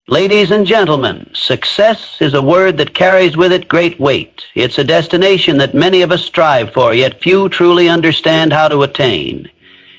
Ladies and gentlemen, success is a word that carries with it great weight. It's a destination that many of us strive for, yet few truly understand how to attain.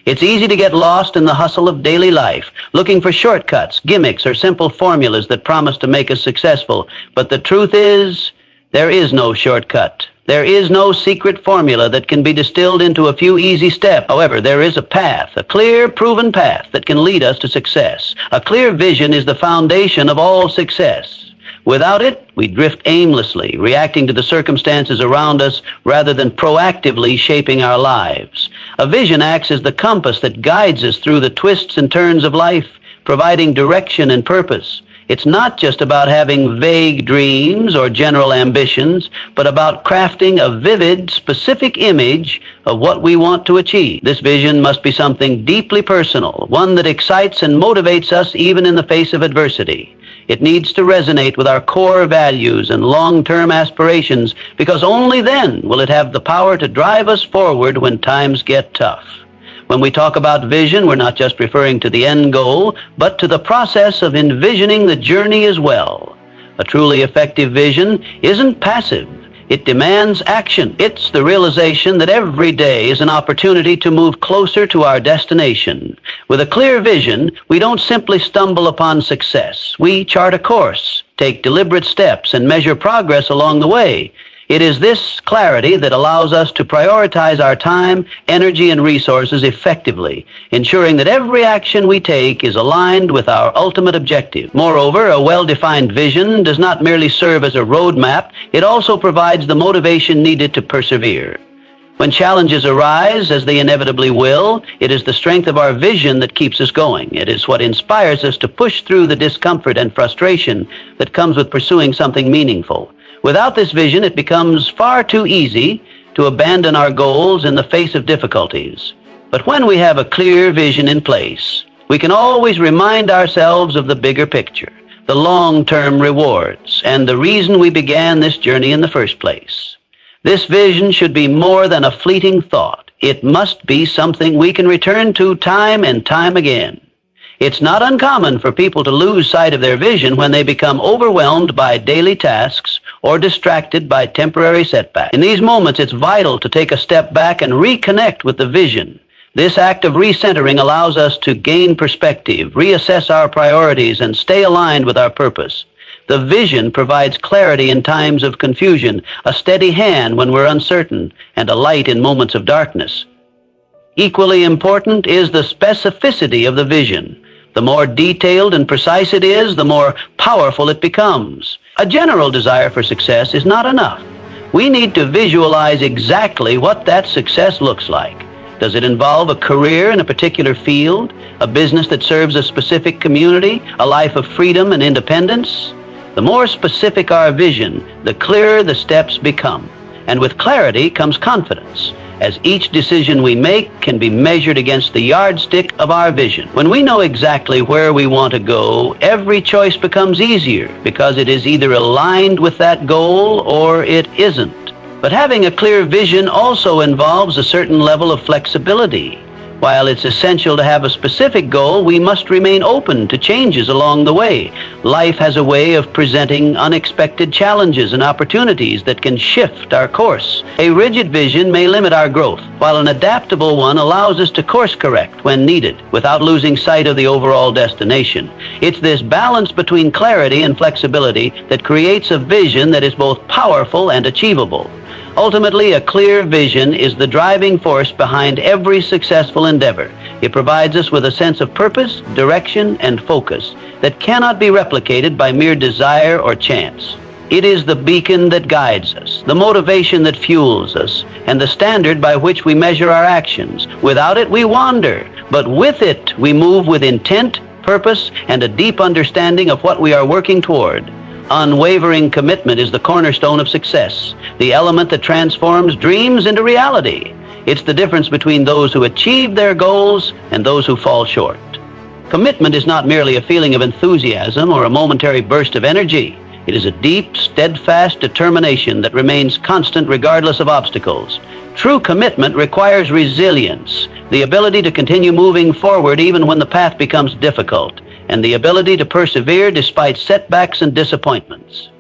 It's easy to get lost in the hustle of daily life, looking for shortcuts, gimmicks, or simple formulas that promise to make us successful. But the truth is, there is no shortcut. There is no secret formula that can be distilled into a few easy steps. However, there is a path, a clear, proven path that can lead us to success. A clear vision is the foundation of all success. Without it, we drift aimlessly, reacting to the circumstances around us rather than proactively shaping our lives. A vision acts as the compass that guides us through the twists and turns of life, providing direction and purpose. It's not just about having vague dreams or general ambitions, but about crafting a vivid, specific image of what we want to achieve. This vision must be something deeply personal, one that excites and motivates us even in the face of adversity. It needs to resonate with our core values and long-term aspirations, because only then will it have the power to drive us forward when times get tough. When we talk about vision, we're not just referring to the end goal, but to the process of envisioning the journey as well. A truly effective vision isn't passive. It demands action. It's the realization that every day is an opportunity to move closer to our destination. With a clear vision, we don't simply stumble upon success. We chart a course, take deliberate steps, and measure progress along the way. It is this clarity that allows us to prioritize our time, energy, and resources effectively, ensuring that every action we take is aligned with our ultimate objective. Moreover, a well-defined vision does not merely serve as a roadmap, it also provides the motivation needed to persevere. When challenges arise, as they inevitably will, it is the strength of our vision that keeps us going. It is what inspires us to push through the discomfort and frustration that comes with pursuing something meaningful. Without this vision, it becomes far too easy to abandon our goals in the face of difficulties. But when we have a clear vision in place, we can always remind ourselves of the bigger picture, the long-term rewards, and the reason we began this journey in the first place. This vision should be more than a fleeting thought. It must be something we can return to time and time again. It's not uncommon for people to lose sight of their vision when they become overwhelmed by daily tasks or distracted by temporary setbacks. In these moments, it's vital to take a step back and reconnect with the vision. This act of recentering allows us to gain perspective, reassess our priorities, and stay aligned with our purpose. The vision provides clarity in times of confusion, a steady hand when we're uncertain, and a light in moments of darkness. Equally important is the specificity of the vision. The more detailed and precise it is, the more powerful it becomes. A general desire for success is not enough. We need to visualize exactly what that success looks like. Does it involve a career in a particular field, a business that serves a specific community, a life of freedom and independence? The more specific our vision, the clearer the steps become. And with clarity comes confidence, as each decision we make can be measured against the yardstick of our vision. When we know exactly where we want to go, every choice becomes easier because it is either aligned with that goal or it isn't. But having a clear vision also involves a certain level of flexibility. While it's essential to have a specific goal, we must remain open to changes along the way. Life has a way of presenting unexpected challenges and opportunities that can shift our course. A rigid vision may limit our growth, while an adaptable one allows us to course correct when needed, without losing sight of the overall destination. It's this balance between clarity and flexibility that creates a vision that is both powerful and achievable. Ultimately, a clear vision is the driving force behind every successful endeavor. It provides us with a sense of purpose, direction, and focus that cannot be replicated by mere desire or chance. It is the beacon that guides us, the motivation that fuels us, and the standard by which we measure our actions. Without it, we wander, but with it, we move with intent, purpose, and a deep understanding of what we are working toward. Unwavering commitment is the cornerstone of success, the element that transforms dreams into reality. It's the difference between those who achieve their goals and those who fall short. Commitment is not merely a feeling of enthusiasm or a momentary burst of energy. It is a deep, steadfast determination that remains constant regardless of obstacles. True commitment requires resilience, the ability to continue moving forward even when the path becomes difficult, and the ability to persevere despite setbacks and disappointments.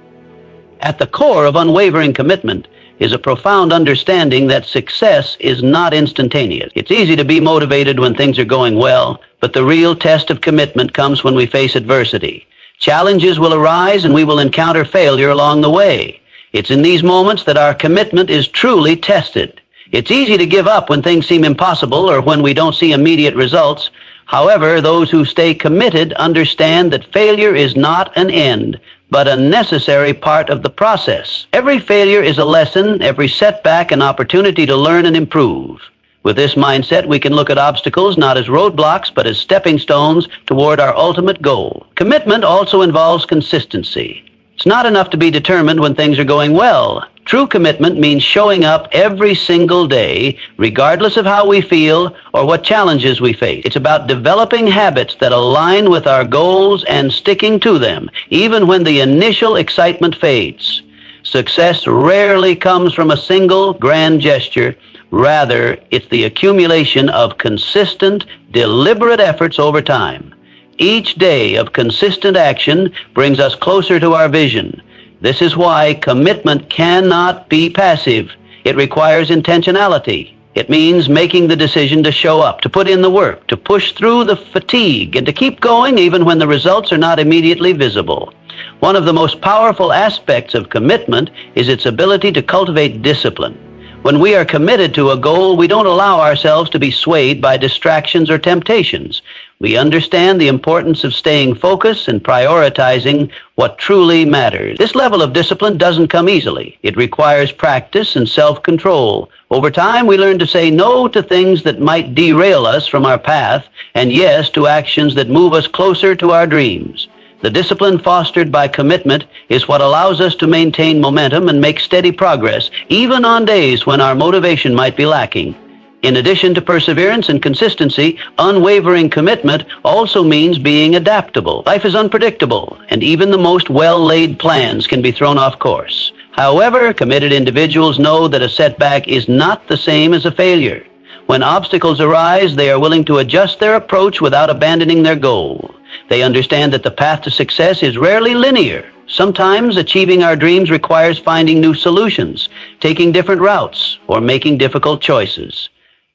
At the core of unwavering commitment is a profound understanding that success is not instantaneous. It's easy to be motivated when things are going well, but the real test of commitment comes when we face adversity. Challenges will arise and we will encounter failure along the way. It's in these moments that our commitment is truly tested. It's easy to give up when things seem impossible or when we don't see immediate results. However, those who stay committed understand that failure is not an end, but a necessary part of the process. Every failure is a lesson, every setback an opportunity to learn and improve. With this mindset, we can look at obstacles not as roadblocks, but as stepping stones toward our ultimate goal. Commitment also involves consistency. It's not enough to be determined when things are going well. True commitment means showing up every single day, regardless of how we feel or what challenges we face. It's about developing habits that align with our goals and sticking to them, even when the initial excitement fades. Success rarely comes from a single grand gesture. Rather, it's the accumulation of consistent, deliberate efforts over time. Each day of consistent action brings us closer to our vision. This is why commitment cannot be passive. It requires intentionality. It means making the decision to show up, to put in the work, to push through the fatigue, and to keep going even when the results are not immediately visible. One of the most powerful aspects of commitment is its ability to cultivate discipline. When we are committed to a goal, we don't allow ourselves to be swayed by distractions or temptations. We understand the importance of staying focused and prioritizing what truly matters. This level of discipline doesn't come easily. It requires practice and self-control. Over time, we learn to say no to things that might derail us from our path, and yes to actions that move us closer to our dreams. The discipline fostered by commitment is what allows us to maintain momentum and make steady progress, even on days when our motivation might be lacking. In addition to perseverance and consistency, unwavering commitment also means being adaptable. Life is unpredictable, and even the most well-laid plans can be thrown off course. However, committed individuals know that a setback is not the same as a failure. When obstacles arise, they are willing to adjust their approach without abandoning their goal. They understand that the path to success is rarely linear. Sometimes achieving our dreams requires finding new solutions, taking different routes, or making difficult choices.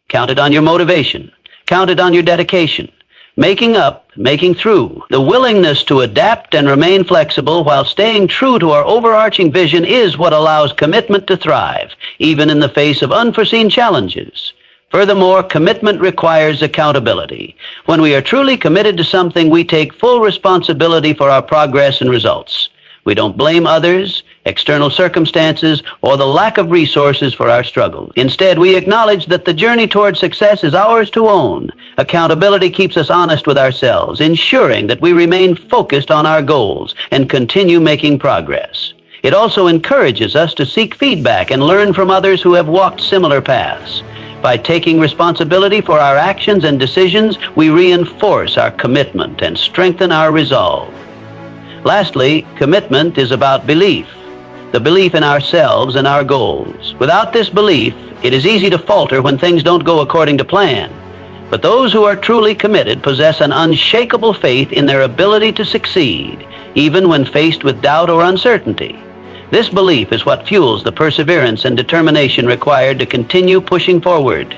Count it on your motivation. Count it on your dedication. Making up, making through. The willingness to adapt and remain flexible while staying true to our overarching vision is what allows commitment to thrive, even in the face of unforeseen challenges. Furthermore, commitment requires accountability. When we are truly committed to something, we take full responsibility for our progress and results. We don't blame others, external circumstances, or the lack of resources for our struggles. Instead, we acknowledge that the journey toward success is ours to own. Accountability keeps us honest with ourselves, ensuring that we remain focused on our goals and continue making progress. It also encourages us to seek feedback and learn from others who have walked similar paths. By taking responsibility for our actions and decisions, we reinforce our commitment and strengthen our resolve. Lastly, commitment is about belief, the belief in ourselves and our goals. Without this belief, it is easy to falter when things don't go according to plan. But those who are truly committed possess an unshakable faith in their ability to succeed, even when faced with doubt or uncertainty. This belief is what fuels the perseverance and determination required to continue pushing forward.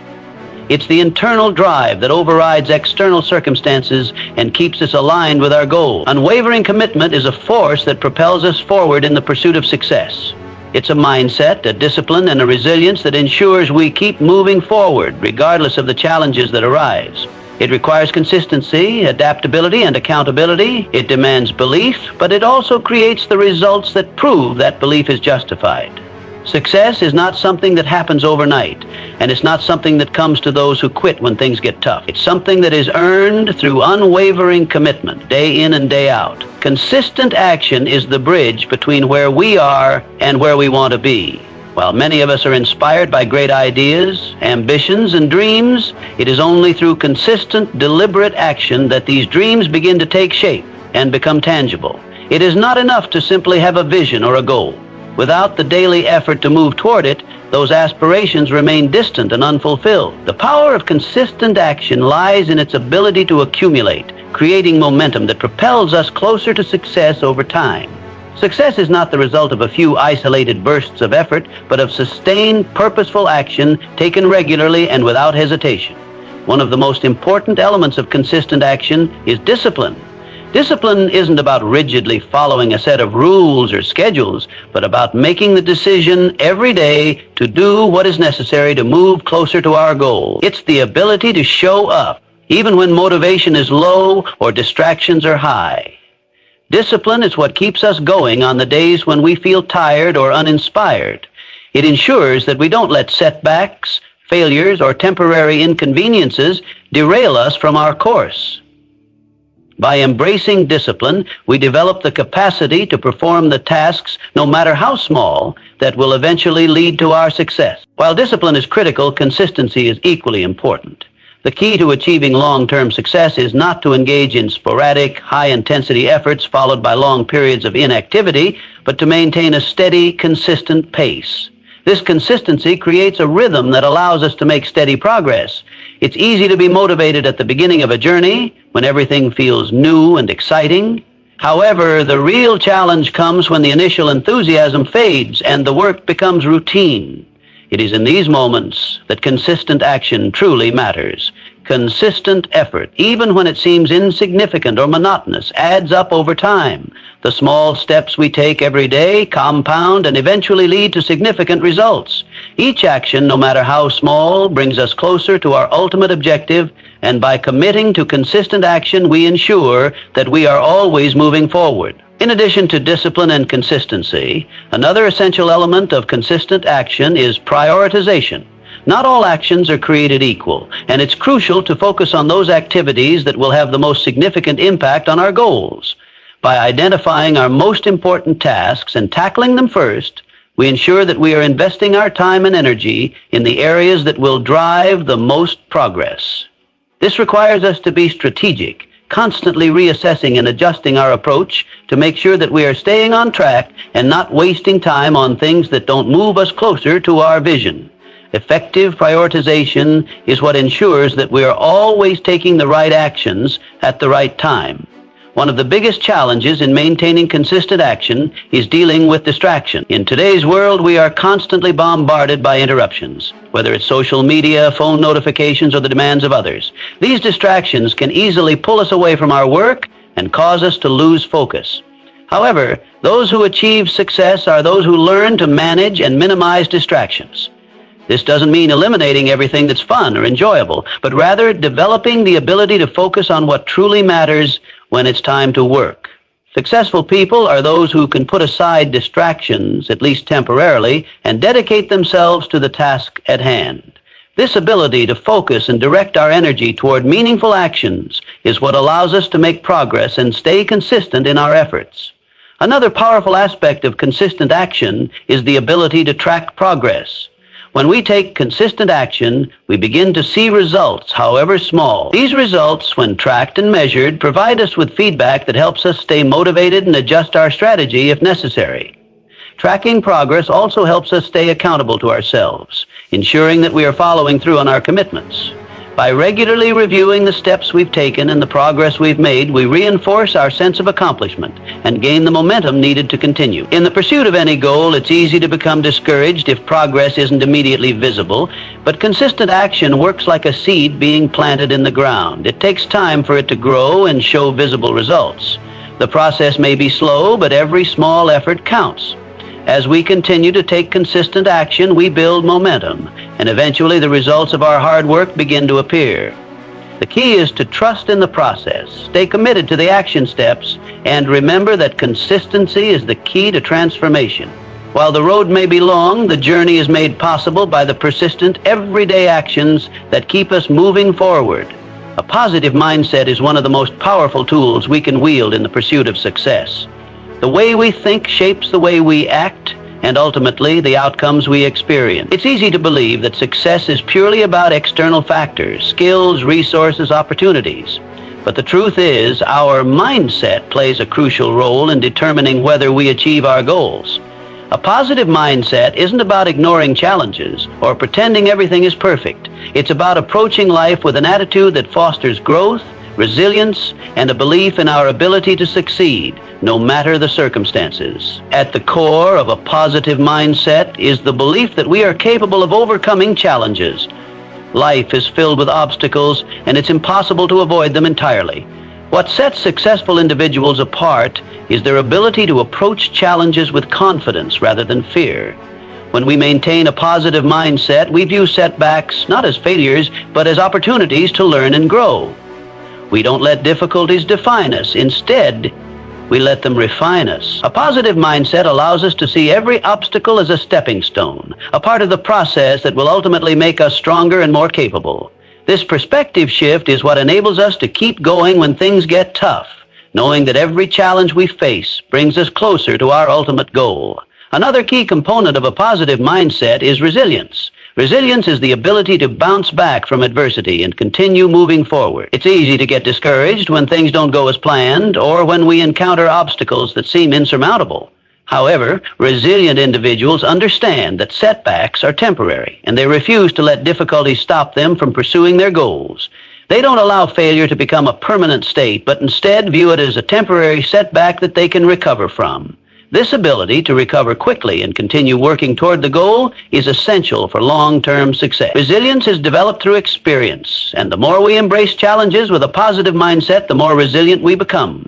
It's the internal drive that overrides external circumstances and keeps us aligned with our goal. Unwavering commitment is a force that propels us forward in the pursuit of success. It's a mindset, a discipline, and a resilience that ensures we keep moving forward regardless of the challenges that arise. It requires consistency, adaptability, and accountability. It demands belief, but it also creates the results that prove that belief is justified. Success is not something that happens overnight, and it's not something that comes to those who quit when things get tough. It's something that is earned through unwavering commitment, day in and day out. Consistent action is the bridge between where we are and where we want to be. While many of us are inspired by great ideas, ambitions, and dreams, it is only through consistent, deliberate action that these dreams begin to take shape and become tangible. It is not enough to simply have a vision or a goal. Without the daily effort to move toward it, those aspirations remain distant and unfulfilled. The power of consistent action lies in its ability to accumulate, creating momentum that propels us closer to success over time. Success is not the result of a few isolated bursts of effort, but of sustained, purposeful action taken regularly and without hesitation. One of the most important elements of consistent action is discipline. Discipline isn't about rigidly following a set of rules or schedules, but about making the decision every day to do what is necessary to move closer to our goal. It's the ability to show up, even when motivation is low or distractions are high. Discipline is what keeps us going on the days when we feel tired or uninspired. It ensures that we don't let setbacks, failures, or temporary inconveniences derail us from our course. By embracing discipline, we develop the capacity to perform the tasks, no matter how small, that will eventually lead to our success. While discipline is critical, consistency is equally important. The key to achieving long-term success is not to engage in sporadic, high-intensity efforts followed by long periods of inactivity, but to maintain a steady, consistent pace. This consistency creates a rhythm that allows us to make steady progress. It's easy to be motivated at the beginning of a journey when everything feels new and exciting. However, the real challenge comes when the initial enthusiasm fades and the work becomes routine. It is in these moments that consistent action truly matters. Consistent effort, even when it seems insignificant or monotonous, adds up over time. The small steps we take every day compound and eventually lead to significant results. Each action, no matter how small, brings us closer to our ultimate objective, and by committing to consistent action, we ensure that we are always moving forward. In addition to discipline and consistency, another essential element of consistent action is prioritization. Not all actions are created equal, and it's crucial to focus on those activities that will have the most significant impact on our goals. By identifying our most important tasks and tackling them first, we ensure that we are investing our time and energy in the areas that will drive the most progress. This requires us to be strategic, constantly reassessing and adjusting our approach to make sure that we are staying on track and not wasting time on things that don't move us closer to our vision. Effective prioritization is what ensures that we are always taking the right actions at the right time. One of the biggest challenges in maintaining consistent action is dealing with distraction. In today's world, we are constantly bombarded by interruptions, whether it's social media, phone notifications, or the demands of others. These distractions can easily pull us away from our work and cause us to lose focus. However, those who achieve success are those who learn to manage and minimize distractions. This doesn't mean eliminating everything that's fun or enjoyable, but rather developing the ability to focus on what truly matters when it's time to work. Successful people are those who can put aside distractions, at least temporarily, and dedicate themselves to the task at hand. This ability to focus and direct our energy toward meaningful actions is what allows us to make progress and stay consistent in our efforts. Another powerful aspect of consistent action is the ability to track progress. When we take consistent action, we begin to see results, however small. These results, when tracked and measured, provide us with feedback that helps us stay motivated and adjust our strategy if necessary. Tracking progress also helps us stay accountable to ourselves, ensuring that we are following through on our commitments. By regularly reviewing the steps we've taken and the progress we've made, we reinforce our sense of accomplishment and gain the momentum needed to continue. In the pursuit of any goal, it's easy to become discouraged if progress isn't immediately visible, but consistent action works like a seed being planted in the ground. It takes time for it to grow and show visible results. The process may be slow, but every small effort counts. As we continue to take consistent action, we build momentum, and eventually the results of our hard work begin to appear. The key is to trust in the process, stay committed to the action steps, and remember that consistency is the key to transformation. While the road may be long, the journey is made possible by the persistent, everyday actions that keep us moving forward. A positive mindset is one of the most powerful tools we can wield in the pursuit of success. The way we think shapes the way we act, and ultimately the outcomes we experience. It's easy to believe that success is purely about external factors, skills, resources, opportunities. But the truth is, our mindset plays a crucial role in determining whether we achieve our goals. A positive mindset isn't about ignoring challenges or pretending everything is perfect. It's about approaching life with an attitude that fosters growth, resilience, and a belief in our ability to succeed, no matter the circumstances. At the core of a positive mindset is the belief that we are capable of overcoming challenges. Life is filled with obstacles, and it's impossible to avoid them entirely. What sets successful individuals apart is their ability to approach challenges with confidence rather than fear. When we maintain a positive mindset, we view setbacks not as failures, but as opportunities to learn and grow. We don't let difficulties define us. Instead, we let them refine us. A positive mindset allows us to see every obstacle as a stepping stone, a part of the process that will ultimately make us stronger and more capable. This perspective shift is what enables us to keep going when things get tough, knowing that every challenge we face brings us closer to our ultimate goal. Another key component of a positive mindset is resilience. Resilience is the ability to bounce back from adversity and continue moving forward. It's easy to get discouraged when things don't go as planned or when we encounter obstacles that seem insurmountable. However, resilient individuals understand that setbacks are temporary, and they refuse to let difficulties stop them from pursuing their goals. They don't allow failure to become a permanent state, but instead view it as a temporary setback that they can recover from. This ability to recover quickly and continue working toward the goal is essential for long-term success. Resilience is developed through experience, and the more we embrace challenges with a positive mindset, the more resilient we become.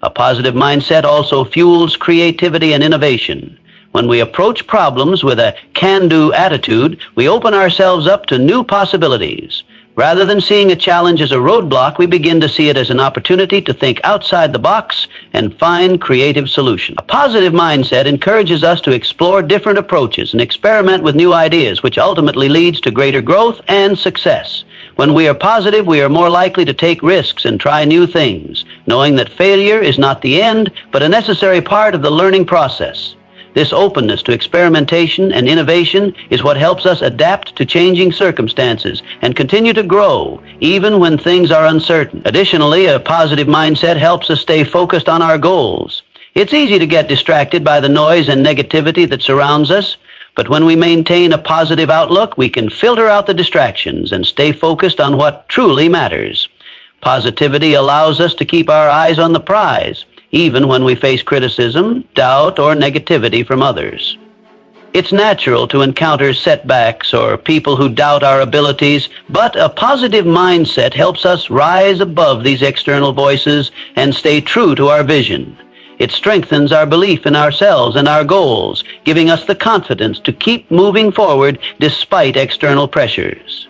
A positive mindset also fuels creativity and innovation. When we approach problems with a can-do attitude, we open ourselves up to new possibilities. Rather than seeing a challenge as a roadblock, we begin to see it as an opportunity to think outside the box and find creative solutions. A positive mindset encourages us to explore different approaches and experiment with new ideas, which ultimately leads to greater growth and success. When we are positive, we are more likely to take risks and try new things, knowing that failure is not the end, but a necessary part of the learning process. This openness to experimentation and innovation is what helps us adapt to changing circumstances and continue to grow, even when things are uncertain. Additionally, a positive mindset helps us stay focused on our goals. It's easy to get distracted by the noise and negativity that surrounds us, but when we maintain a positive outlook, we can filter out the distractions and stay focused on what truly matters. Positivity allows us to keep our eyes on the prize, even when we face criticism, doubt, or negativity from others. It's natural to encounter setbacks or people who doubt our abilities, but a positive mindset helps us rise above these external voices and stay true to our vision. It strengthens our belief in ourselves and our goals, giving us the confidence to keep moving forward despite external pressures.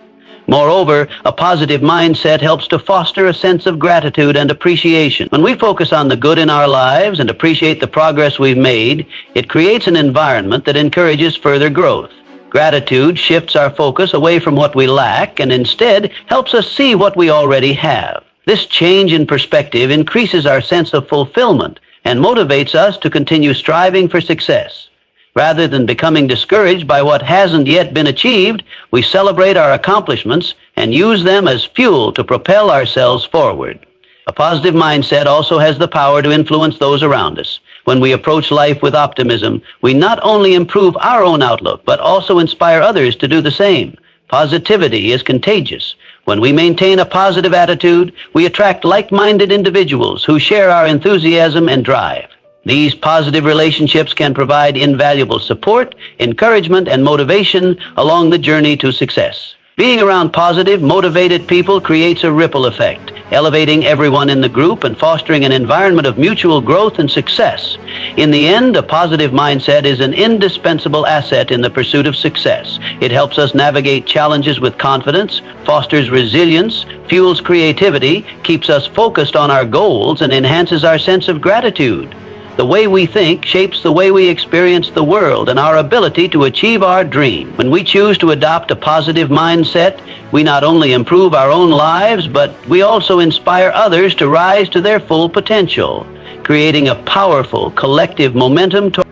Moreover, a positive mindset helps to foster a sense of gratitude and appreciation. When we focus on the good in our lives and appreciate the progress we've made, it creates an environment that encourages further growth. Gratitude shifts our focus away from what we lack and instead helps us see what we already have. This change in perspective increases our sense of fulfillment and motivates us to continue striving for success. Rather than becoming discouraged by what hasn't yet been achieved, we celebrate our accomplishments and use them as fuel to propel ourselves forward. A positive mindset also has the power to influence those around us. When we approach life with optimism, we not only improve our own outlook, but also inspire others to do the same. Positivity is contagious. When we maintain a positive attitude, we attract like-minded individuals who share our enthusiasm and drive. These positive relationships can provide invaluable support, encouragement, and motivation along the journey to success. Being around positive, motivated people creates a ripple effect, elevating everyone in the group and fostering an environment of mutual growth and success. In the end, a positive mindset is an indispensable asset in the pursuit of success. It helps us navigate challenges with confidence, fosters resilience, fuels creativity, keeps us focused on our goals, and enhances our sense of gratitude. The way we think shapes the way we experience the world and our ability to achieve our dream. When we choose to adopt a positive mindset, we not only improve our own lives, but we also inspire others to rise to their full potential, creating a powerful collective momentum toward